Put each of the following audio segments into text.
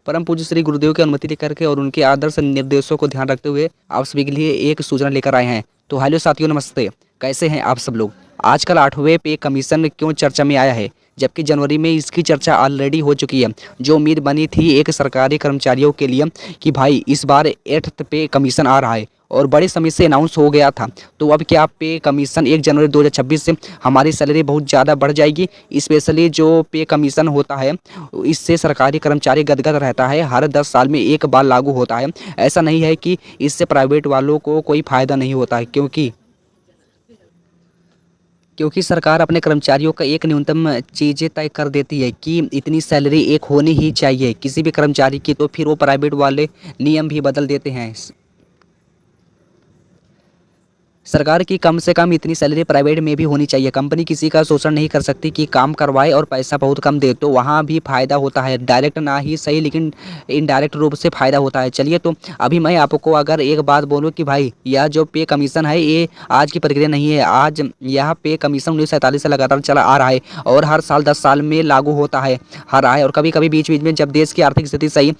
परम पूज्य श्री गुरुदेव की अनुमति लेकर के और उनके आदर्श निर्देशों को ध्यान रखते हुए आप सभी के लिए एक सूचना लेकर आए हैं। तो हेलो साथियों, नमस्ते। कैसे हैं आप सब लोग? आजकल 8वें पे कमीशन क्यों चर्चा में आया है, जबकि जनवरी में इसकी चर्चा ऑलरेडी हो चुकी है। जो उम्मीद बनी थी एक सरकारी कर्मचारियों के लिए कि भाई इस बार 8th पे कमीशन आ रहा है और बड़े समय से अनाउंस हो गया था, तो अब क्या पे कमीशन 1 जनवरी 2026 से हमारी सैलरी बहुत ज़्यादा बढ़ जाएगी। स्पेशली जो पे कमीशन होता है इससे सरकारी कर्मचारी गदगद रहता है। हर 10 साल में एक बार लागू होता है। ऐसा नहीं है कि इससे प्राइवेट वालों को कोई फ़ायदा नहीं होता है, क्योंकि सरकार अपने कर्मचारियों का एक न्यूनतम चीज़ें तय कर देती है कि इतनी सैलरी एक होनी ही चाहिए किसी भी कर्मचारी की, तो फिर वो प्राइवेट वाले नियम भी बदल देते हैं। सरकार की कम से कम इतनी सैलरी प्राइवेट में भी होनी चाहिए। कंपनी किसी का शोषण नहीं कर सकती कि काम करवाए और पैसा बहुत कम दे, तो वहाँ भी फ़ायदा होता है। डायरेक्ट ना ही सही लेकिन इनडायरेक्ट रूप से फ़ायदा होता है। चलिए, तो अभी मैं आपको अगर एक बात बोलूँ कि भाई यह जो पे कमीशन है ये आज की प्रक्रिया नहीं है। आज यह पे कमीशन 1947 से लगातार चला आ रहा है और हर साल 10 साल में लागू होता है हर रहा है। और कभी कभी बीच बीच में जब देश की आर्थिक स्थिति सही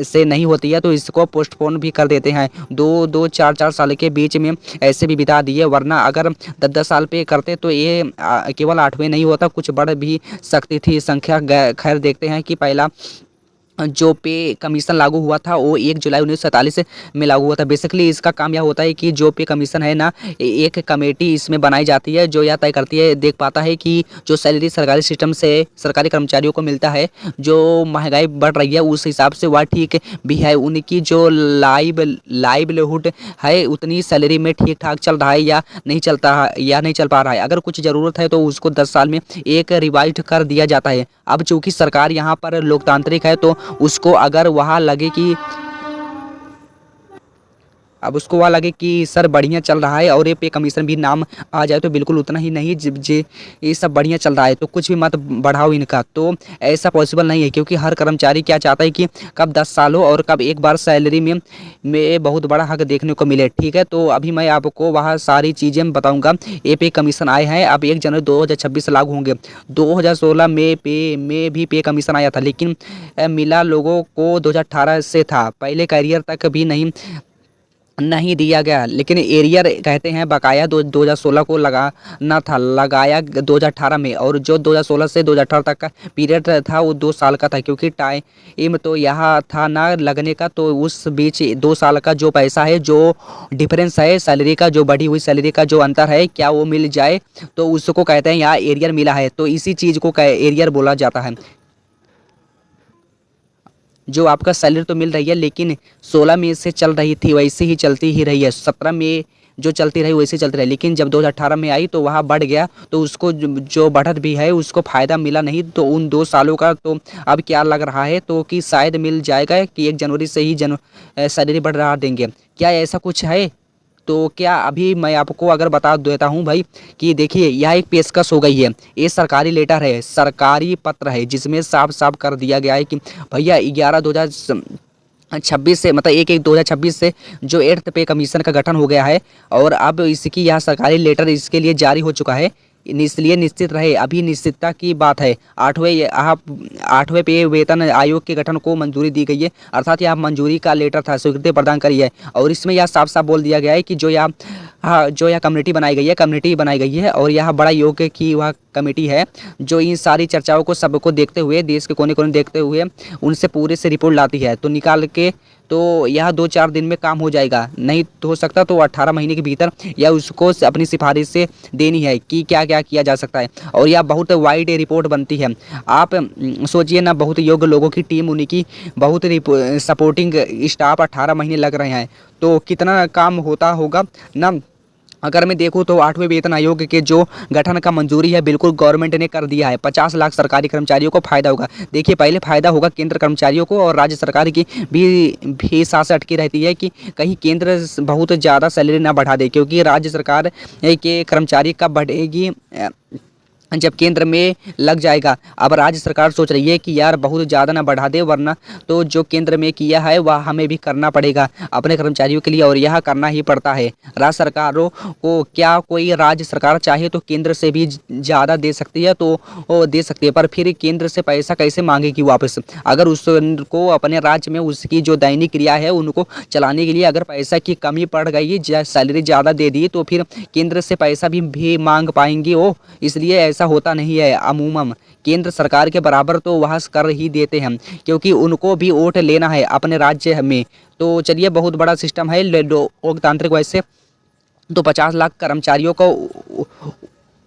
से नहीं होती है तो इसको पोस्टपोन भी कर देते हैं। 2-4 साल के बीच में ऐसे भी बिता दिए, वरना अगर 10-10 साल पे करते तो ये केवल 8वें नहीं होता, कुछ बढ़ भी सकती थी संख्या। खैर देखते हैं कि पहला जो पे कमीशन लागू हुआ था वो 1 जुलाई 1947 में लागू हुआ था। बेसिकली इसका काम यह होता है कि जो पे कमीशन है ना, एक कमेटी इसमें बनाई जाती है जो यह तय करती है, देख पाता है कि जो सैलरी सरकारी सिस्टम से सरकारी कर्मचारियों को मिलता है, जो महंगाई बढ़ रही है उस हिसाब से वह ठीक भी है। उनकी जो लाइवलीहुड है उतनी सैलरी में ठीक ठाक चल रहा है या नहीं चल पा रहा है। अगर कुछ ज़रूरत है तो उसको 10 साल में एक रिवाइज कर दिया जाता है। अब चूँकि सरकार यहाँ पर लोकतांत्रिक है तो उसको अगर वहाँ लगे कि सर बढ़िया चल रहा है और ये पे कमीशन भी नाम आ जाए तो बिल्कुल उतना ही नहीं, जे ये सब बढ़िया चल रहा है तो कुछ भी मत बढ़ाओ इनका, तो ऐसा पॉसिबल नहीं है। क्योंकि हर कर्मचारी क्या चाहता है कि कब 10 साल हो और कब एक बार सैलरी में बहुत बड़ा हक देखने को मिले। ठीक है, तो अभी मैं आपको वहाँ सारी चीज़ें बताऊँगा। ये पे कमीशन आए हैं, अब 1 जनवरी 2026 लागू होंगे। 2016 में भी पे कमीशन आया था, लेकिन मिला लोगों को 2018 से था। पहले कैरियर तक भी नहीं दिया गया, लेकिन एरियर कहते हैं बकाया 2016 को लगाया 2018 में। और जो 2016 से 2018 तक का पीरियड था वो 2 साल का था, क्योंकि टाइम तो यहाँ था ना लगने का, तो उस बीच 2 साल का जो पैसा है, जो डिफरेंस है सैलरी का, जो बढ़ी हुई सैलरी का जो अंतर है, क्या वो मिल जाए तो उसको कहते हैं यहाँ एरियर मिला है। तो इसी चीज़ को एरियर बोला जाता है। जो आपका सैलरी तो मिल रही है लेकिन 16 में से चल रही थी वैसे ही चलती ही रही है, 17 में जो चलती रही वैसे चलती रही, लेकिन जब 2018 में आई तो वहाँ बढ़ गया, तो उसको जो बढ़त भी है उसको फ़ायदा मिला नहीं। तो उन 2 सालों का तो अब क्या लग रहा है तो कि शायद मिल जाएगा कि 1 जनवरी से ही सैलरी बढ़ रहा देंगे। क्या ऐसा कुछ है? तो क्या अभी मैं आपको अगर बता देता हूं भाई कि देखिए यह एक पेशकश हो गई है। ये सरकारी लेटर है, सरकारी पत्र है, जिसमें साफ साफ कर दिया गया है कि भैया 11/2026 से मतलब 1/1/2026 से जो 8th पे कमीशन का गठन हो गया है और अब इसकी यह सरकारी लेटर इसके लिए जारी हो चुका है। इसलिए निश्चित रहे, अभी निश्चितता की बात है। 8वें पे वेतन आयोग के गठन को मंजूरी दी गई है, अर्थात यह मंजूरी का लेटर था, स्वीकृति प्रदान करी है। और इसमें यह साफ साफ बोल दिया गया है कि जो यह कमेटी बनाई गई है और यह बड़ा योग्य की वह कमेटी है जो इन सारी चर्चाओं को सबको देखते हुए, देश के कोने कोने देखते हुए उनसे पूरे से रिपोर्ट लाती है। तो निकाल के तो यह 2-4 दिन में काम हो जाएगा, नहीं तो हो सकता तो 18 महीने के भीतर या उसको अपनी सिफारिश से देनी है कि क्या क्या किया जा सकता है। और यह बहुत वाइड रिपोर्ट बनती है। आप सोचिए ना, बहुत योग्य लोगों की टीम, उनकी बहुत सपोर्टिंग स्टाफ, 18 महीने लग रहे हैं, तो कितना काम होता होगा ना। अगर मैं देखूं तो 8वें वेतन आयोग के जो गठन का मंजूरी है बिल्कुल गवर्नमेंट ने कर दिया है। 50 लाख सरकारी कर्मचारियों को फायदा होगा। देखिए पहले फायदा होगा केंद्र कर्मचारियों को, और राज्य सरकार की भी सांसें अटकी रहती है कि कहीं केंद्र बहुत ज़्यादा सैलरी ना बढ़ा दे, क्योंकि राज्य सरकार के कर्मचारी कब बढ़ेगी जब केंद्र में लग जाएगा। अब राज्य सरकार सोच रही है कि यार बहुत ज़्यादा ना बढ़ा दे, वरना तो जो केंद्र में किया है वह हमें भी करना पड़ेगा अपने कर्मचारियों के लिए, और यह करना ही पड़ता है। राज्य सरकारों को क्या कोई राज्य सरकार चाहे तो केंद्र से भी ज़्यादा दे सकती है, तो वो दे सकती है, पर फिर केंद्र से पैसा कैसे मांगेगी वापस? अगर उसको अपने राज्य में उसकी जो दैनिक क्रिया है उनको चलाने के लिए अगर पैसा की कमी पड़ गई, सैलरी ज़्यादा दे दी, तो फिर केंद्र से पैसा भी मांग पाएंगी वो। इसलिए ऐसा होता नहीं है। अमूमन केंद्र सरकार के बराबर तो वह कर ही देते हैं, क्योंकि उनको भी वोट लेना है अपने राज्य में। तो चलिए, बहुत बड़ा सिस्टम है लोकतांत्रिक। वैसे तो 50 लाख कर्मचारियों को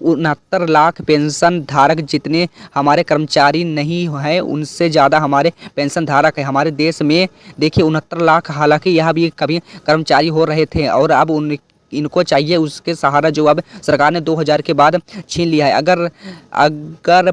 69 लाख पेंशन धारक, जितने हमारे कर्मचारी नहीं हैं उनसे ज़्यादा हमारे पेंशन धारक है हमारे देश में। देखिए 69 लाख, हालांकि यह भी कभी कर्मचारी हो रहे थे और अब इनको चाहिए उसके सहारा जो अब सरकार ने 2000 के बाद छीन लिया है। अगर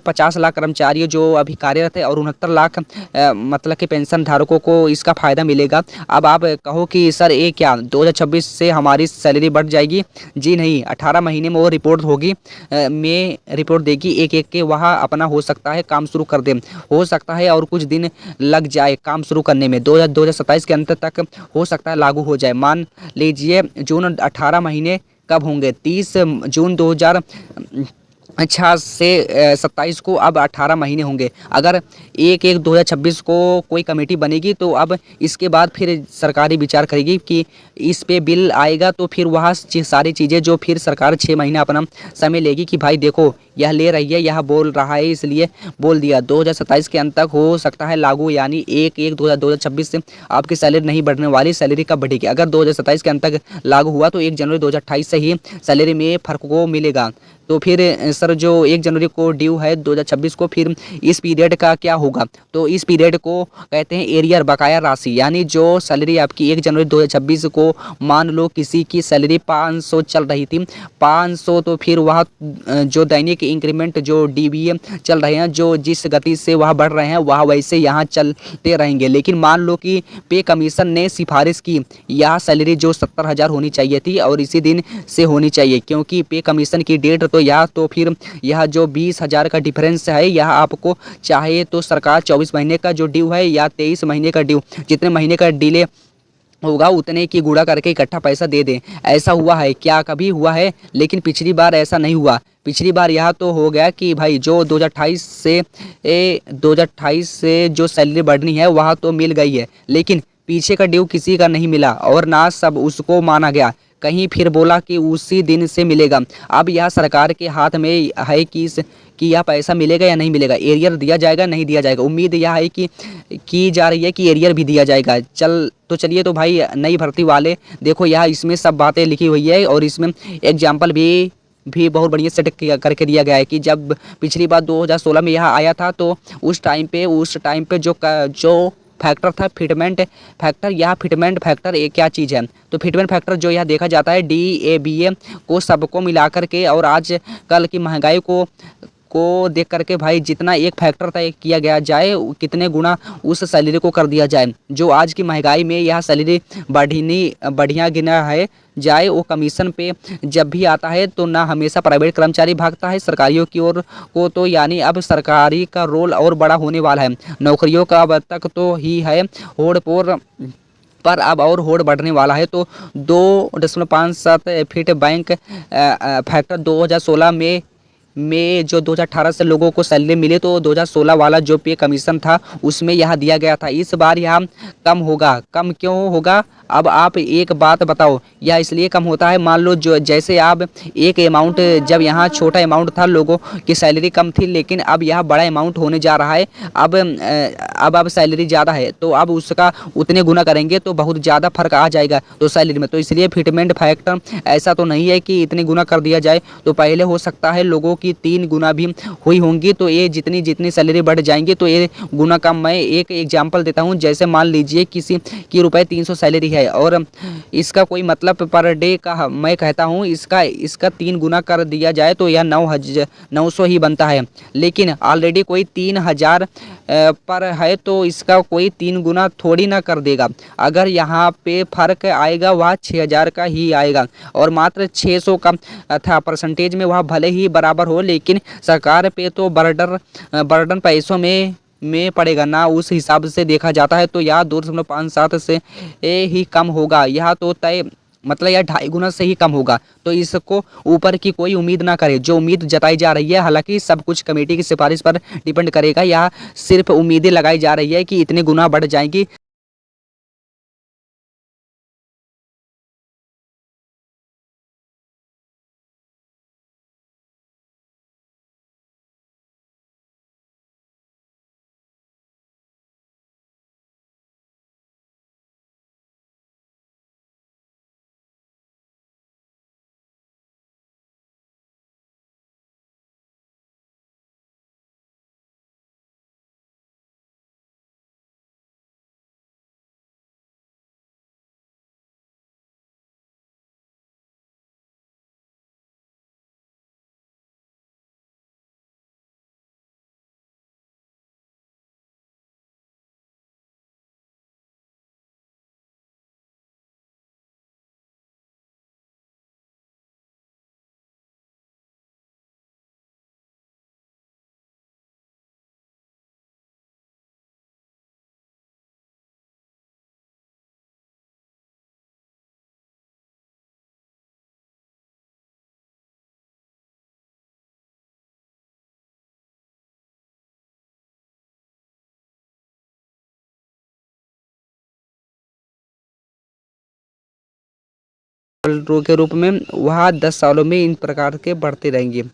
50 लाख कर्मचारी जो अभी कार्यरत है और 69 लाख मतलब कि पेंशन धारकों को इसका फ़ायदा मिलेगा। अब आप कहो कि सर ये क्या 2026 से हमारी सैलरी बढ़ जाएगी? जी नहीं, 18 महीने में वो रिपोर्ट होगी, में रिपोर्ट देगी एक एक के। वहाँ अपना हो सकता है काम शुरू कर दे, हो सकता है और कुछ दिन लग जाए काम शुरू करने में। 2027 के अंत तक हो सकता है लागू हो जाए। मान लीजिए जून 18 महीने कब होंगे? 30 जून 2026 से 27 को अब 18 महीने होंगे। अगर 1/1/2026 को कोई कमेटी बनेगी तो अब इसके बाद फिर सरकारी विचार करेगी कि इस पे बिल आएगा, तो फिर वह सारी चीज़ें जो फिर सरकार 6 महीना अपना समय लेगी कि भाई देखो यह ले रही है, यह बोल रहा है, इसलिए बोल दिया। 2027 के अंत तक हो सकता है लागू, यानी 1/1/2026 से आपकी सैलरी नहीं बढ़ने वाली। सैलरी कब बढ़ेगी? अगर 2027 के अंत तक लागू हुआ तो 1 जनवरी 2028 से ही सैलरी में फ़र्क को मिलेगा। तो फिर सर जो 1 जनवरी को ड्यू है 2026 को, फिर इस पीरियड का क्या होगा? तो इस पीरियड को कहते हैं एरियर, बकाया राशि। यानी जो सैलरी आपकी 1 जनवरी 2026 को, मान लो किसी की सैलरी 500 चल रही थी, 500, तो फिर वह जो दैनिक इंक्रीमेंट जो डीबीए चल रहे हैं, जो जिस गति से वह बढ़ रहे हैं वह वैसे यहाँ चलते रहेंगे। लेकिन मान लो कि पे कमीशन ने सिफारिश की यह सैलरी जो 70,000 होनी चाहिए थी और इसी दिन से होनी चाहिए, क्योंकि पे कमीशन की डेट तो यह, तो फिर यह जो 20,000 का डिफरेंस है यह आपको चाहे तो सरकार 24 महीने का जो ड्यू है या 23 महीने का ड्यू, जितने महीने का डिले होगा उतने की गुणा करके इकट्ठा पैसा दे दें। ऐसा हुआ है क्या? कभी हुआ है? लेकिन पिछली बार ऐसा नहीं हुआ। पिछली बार यह तो हो गया कि भाई जो 2028 से जो सैलरी बढ़नी है वह तो मिल गई है, लेकिन पीछे का ड्यू किसी का नहीं मिला और ना सब उसको माना गया। कहीं फिर बोला कि उसी दिन से मिलेगा। अब यह सरकार के हाथ में है कि यह पैसा मिलेगा या नहीं मिलेगा, एरियर दिया जाएगा नहीं दिया जाएगा। उम्मीद यह है कि की जा रही है कि एरियर भी दिया जाएगा। चलिए तो भाई नई भर्ती वाले देखो, यह इसमें सब बातें लिखी हुई है और इसमें एग्जाम्पल भी बहुत बढ़िया सेट करके दिया गया है कि जब पिछली बार 2016 में यह आया था तो उस टाइम पे जो फैक्टर था फिटमेंट फैक्टर, यह फिटमेंट फैक्टर एक क्या चीज़ है? तो फिटमेंट फैक्टर जो यह देखा जाता है DABA को सबको मिलाकर के, और आज कल की महंगाई को देख करके भाई जितना एक फैक्टर तय किया गया जाए कितने गुना उस सैलरी को कर दिया जाए। जो आज की महंगाई में यह सैलरी बढ़िया गिना है जाए, वो कमीशन पे जब भी आता है तो ना हमेशा प्राइवेट कर्मचारी भागता है सरकारियों की ओर को, तो यानी अब सरकारी का रोल और बड़ा होने वाला है। नौकरियों का अब तक तो ही है होड़ पोर, पर अब और होड़ बढ़ने वाला है। तो 2.57 फीट बैंक फैक्टर 2016 में जो 2018 से लोगों को सैलरी मिले, तो 2016 वाला जो पे कमीशन था उसमें यह दिया गया था। इस बार यह कम होगा। कम क्यों होगा? अब आप एक बात बताओ, यह इसलिए कम होता है, मान लो जो जैसे आप एक अमाउंट, जब यहाँ छोटा अमाउंट था लोगों की सैलरी कम थी, लेकिन अब यह बड़ा अमाउंट होने जा रहा है। अब सैलरी ज़्यादा है तो अब उसका उतने गुना करेंगे तो बहुत ज़्यादा फर्क आ जाएगा तो सैलरी में। तो इसलिए फिटमेंट फैक्टर ऐसा तो नहीं है कि इतने गुना कर दिया जाए, तो पहले हो सकता है लोगों की 3 गुना भी हुई होंगी, तो ये जितनी सैलरी बढ़ जाएंगी तो ये गुना कम। मैं एक एग्जांपल देता हूँ, जैसे मान लीजिए किसी की ₹300 सैलरी है और इसका कोई मतलब पर डे का, मैं कहता हूँ इसका 3 गुना कर दिया जाए तो यह 900 ही बनता है। लेकिन ऑलरेडी कोई 3,000 पर है तो इसका कोई 3 गुना थोड़ी ना कर देगा। अगर यहाँ पे फर्क आएगा वह 6,000 का ही आएगा, और मात्र 600 का था परसेंटेज में वह भले ही बराबर हो हो, लेकिन सरकार पे तो बर्डन पैसों में पड़ेगा ना, उस हिसाब से देखा जाता है तो यह 2.57 से ही कम होगा। यह तो तय मतलब यह 2.5 गुना से ही कम होगा, तो इसको ऊपर की कोई उम्मीद ना करे। जो उम्मीद जताई जा रही है, हालांकि सब कुछ कमेटी की सिफारिश पर डिपेंड करेगा, यह सिर्फ उम्मीदें लगाई जा रही है कि इतने गुना बढ़ जाएंगी। के रूप में वह 10 सालों में इन प्रकार के बढ़ते रहेंगे।